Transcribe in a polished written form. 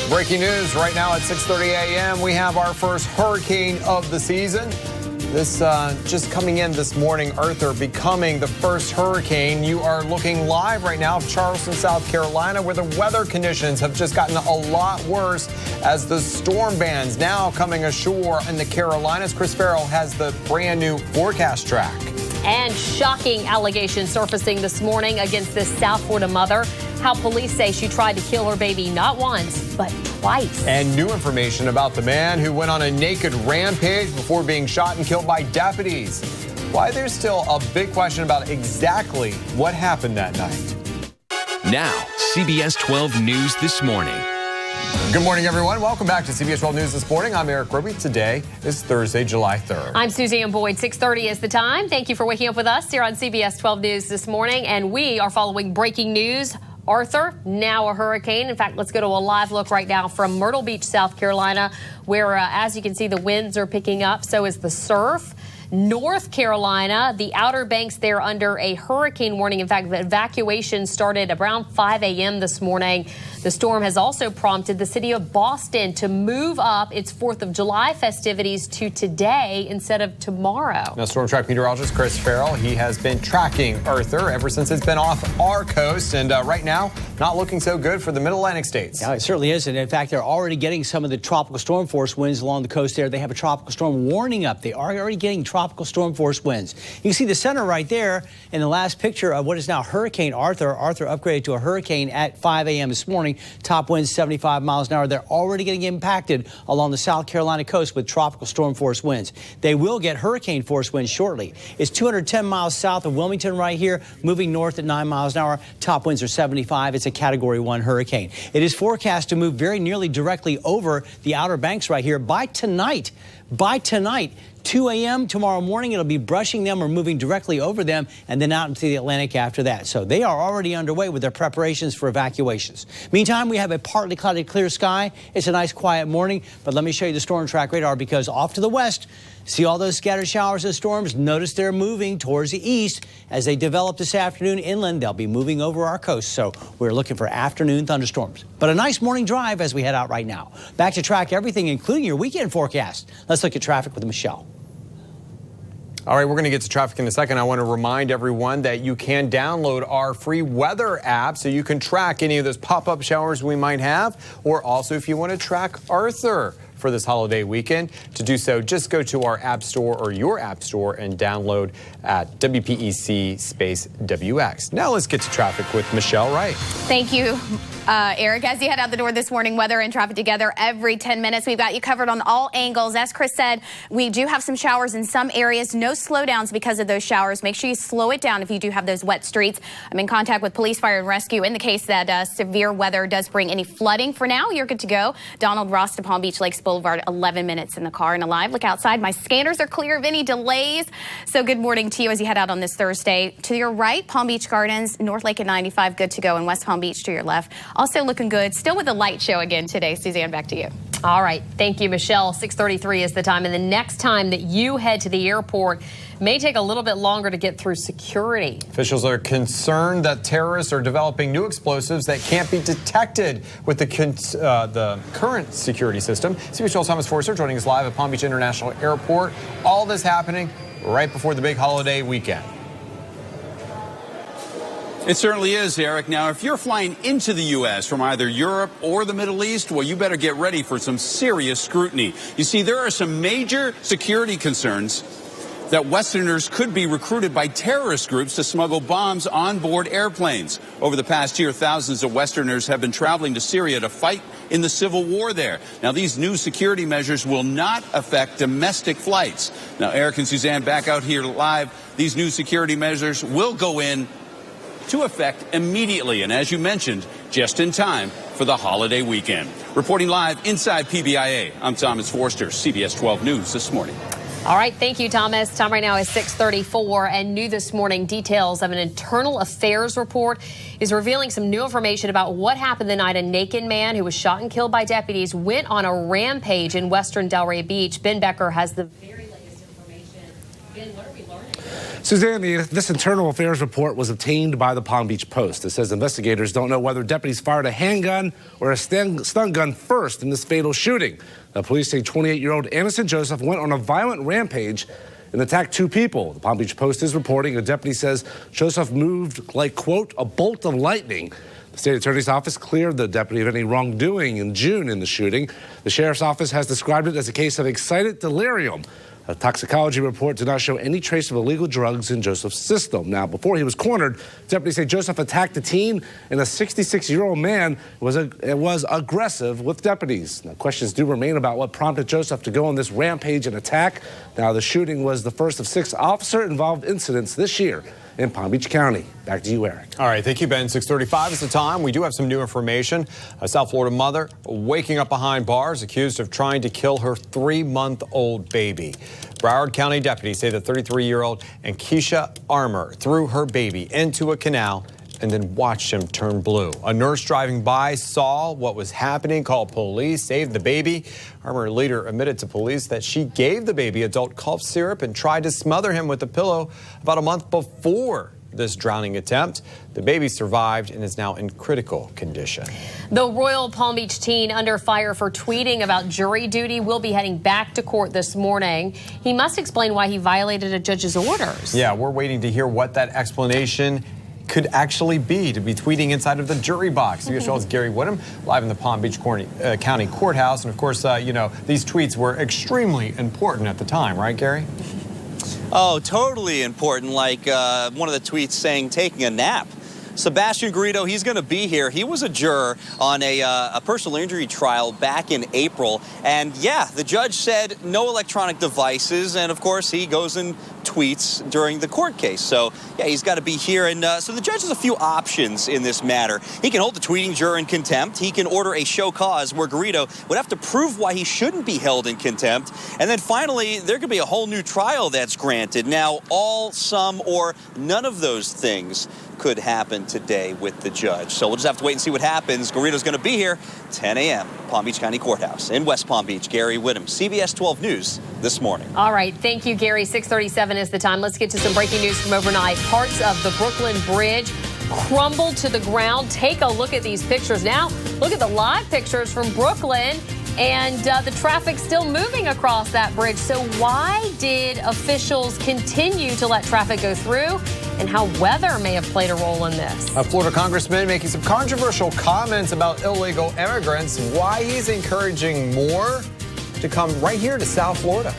Breaking news right now at 6:30 a.m. We have our first hurricane of the season. This just coming in this morning, Arthur becoming the first hurricane. You are looking live right now of Charleston, South Carolina, where the weather conditions have just gotten a lot worse as the storm bands now coming ashore in the Carolinas. Chris Farrell has the brand new forecast track. And shocking allegations surfacing this morning against this South Florida mother. How police say she tried to kill her baby not once, but twice. And new information about the man who went on a naked rampage before being shot and killed by deputies. Why there's still a big question about exactly what happened that night. Now, CBS 12 News This Morning. Good morning, everyone. Welcome back to CBS 12 News This Morning. I'm Eric Roby. Today is Thursday, July 3rd. I'm Suzanne Boyd. 6:30 is the time. Thank you for waking up with us here on CBS 12 News This Morning. And we are following breaking news. Arthur, now a hurricane. In fact, let's go to a live look right now from Myrtle Beach, South Carolina, where, as you can see, the winds are picking up. So is the surf. North Carolina, the Outer Banks there under a hurricane warning. In fact, the evacuation started around 5 a.m. this morning. The storm has also prompted the city of Boston to move up its 4th of July festivities to today instead of tomorrow. Now, Storm Track meteorologist Chris Farrell, he has been tracking Arthur ever since it's been off our coast. And right now, not looking so good for the Mid-Atlantic states. Yeah, it certainly isn't. In fact, they're already getting some of the tropical storm force winds along the coast there. They have a tropical storm warning up. They are already getting tropical storm force winds. You can see the center right there in the last picture of what is now Hurricane Arthur. Arthur upgraded to a hurricane at 5 a.m. this morning. Top winds 75 miles an hour. They're already getting impacted along the South Carolina coast with tropical storm force winds. They will get hurricane force winds shortly. It's 210 miles south of Wilmington right here, moving north at 9 miles an hour. Top winds are 75. It's a Category 1 hurricane. It is forecast to move very nearly directly over the Outer Banks right here by tonight. 2 a.m. tomorrow morning, it'll be brushing them or moving directly over them and then out into the Atlantic after that. So they are already underway with their preparations for evacuations. Meantime, we have a partly cloudy clear sky. It's a nice quiet morning, but let me show you the storm track radar because off to the west, see all those scattered showers and storms? Notice they're moving towards the east. As they develop this afternoon inland, they'll be moving over our coast. So we're looking for afternoon thunderstorms. But a nice morning drive as we head out right now. Back to track everything, including your weekend forecast. Let's look at traffic with Michelle. All right, we're going to get to traffic in a second. I want to remind everyone that you can download our free weather app so you can track any of those pop-up showers we might have, or also if you want to track Arthur for this holiday weekend. To do so, just go to our app store or your app store and download at WPEC space WX. Now let's get to traffic with Michelle Wright. Thank you, Eric. As you head out the door this morning, weather and traffic together every 10 minutes. We've got you covered on all angles. As Chris said, we do have some showers in some areas. No slowdowns because of those showers. Make sure you slow it down if you do have those wet streets. I'm in contact with police, fire, and rescue in the case that severe weather does bring any flooding. For now, you're good to go. Donald Ross to Palm Beach Lakes Boulevard, 11 minutes in the car and alive. Look outside. My scanners are clear of any delays. So good morning to you as you head out on this Thursday. To your right, Palm Beach Gardens, North Lake at 95, good to go, and West Palm Beach to your left. Also looking good. Still with the light show again today. Suzanne, back to you. All right. Thank you, Michelle. 6:33 is the time. And the next time that you head to the airport may take a little bit longer to get through security. Officials are concerned that terrorists are developing new explosives that can't be detected with the current security system. CBS 12's Thomas Forster joining us live at Palm Beach International Airport. All this happening right before the big holiday weekend. It certainly is, Eric. Now, if you're flying into the U.S. from either Europe or the Middle East, well, you better get ready for some serious scrutiny. You see, there are some major security concerns that Westerners could be recruited by terrorist groups to smuggle bombs on board airplanes. Over the past year, thousands of Westerners have been traveling to Syria to fight in the civil war there. Now, these new security measures will not affect domestic flights. Now, Eric and Suzanne back out here live. These new security measures will go in to effect immediately, and as you mentioned, just in time for the holiday weekend. Reporting live inside PBIA, I'm Thomas Forster, CBS 12 News This Morning. All right, thank you, Thomas. Time right now is 6:34, and new this morning, details of an internal affairs report is revealing some new information about what happened the night a naked man who was shot and killed by deputies went on a rampage in western Delray Beach. Ben Becker has the very latest information. Ben, what are we learning? Suzanne, this internal affairs report was obtained by the Palm Beach Post. It says investigators don't know whether deputies fired a handgun or a stun gun first in this fatal shooting. The police say 28-year-old Anderson Joseph went on a violent rampage and attacked two people. The Palm Beach Post is reporting a deputy says Joseph moved like, quote, a bolt of lightning. The state attorney's office cleared the deputy of any wrongdoing in June in the shooting. The sheriff's office has described it as a case of excited delirium. A toxicology report did not show any trace of illegal drugs in Joseph's system. Now, before he was cornered, deputies say Joseph attacked a teen and a 66-year-old man was aggressive with deputies. Now, questions do remain about what prompted Joseph to go on this rampage and attack. Now, the shooting was the first of 6 officer-involved incidents this year in Palm Beach County. Back to you, Eric. All right, thank you, Ben. 6:35 is the time. We do have some new information. A South Florida mother waking up behind bars accused of trying to kill her 3-month-old baby. Broward County deputies say the 33-year-old Keisha Armour threw her baby into a canal and then watched him turn blue. A nurse driving by saw what was happening, called police, saved the baby. Armour later admitted to police that she gave the baby adult cough syrup and tried to smother him with a pillow about a month before this drowning attempt. The baby survived and is now in critical condition. The Royal Palm Beach teen under fire for tweeting about jury duty will be heading back to court this morning. He must explain why he violated a judge's orders. Yeah, we're waiting to hear what that explanation could actually be, to be tweeting inside of the jury box. CBS 12's Gary Whittam live in the Palm Beach County Courthouse. And of course, you know, these tweets were extremely important at the time, right, Gary? Oh, totally important. Like one of the tweets saying taking a nap. Sebastian Garrido, he's going to be here. He was a juror on a personal injury trial back in April. And yeah, the judge said no electronic devices. And of course, he goes and tweets during the court case. So yeah, he's got to be here. And so the judge has a few options in this matter. He can hold the tweeting juror in contempt. He can order a show cause where Garrido would have to prove why he shouldn't be held in contempt. And then finally, there could be a whole new trial that's granted. Now, all, some, or none of those things could happen today with the judge. So we'll just have to wait and see what happens. Garrido's going to be here 10 a.m. Palm Beach County Courthouse in West Palm Beach. Gary Whittam, CBS 12 News this morning. All right. Thank you, Gary. 6:37 is the time. Let's get to some breaking news from overnight. Parts of the Brooklyn Bridge crumbled to the ground. Take a look at these pictures now. Look at the live pictures from Brooklyn. And the traffic's still moving across that bridge. So why did officials continue to let traffic go through? And how weather may have played a role in this. A Florida congressman making some controversial comments about illegal immigrants. Why he's encouraging more to come right here to South Florida.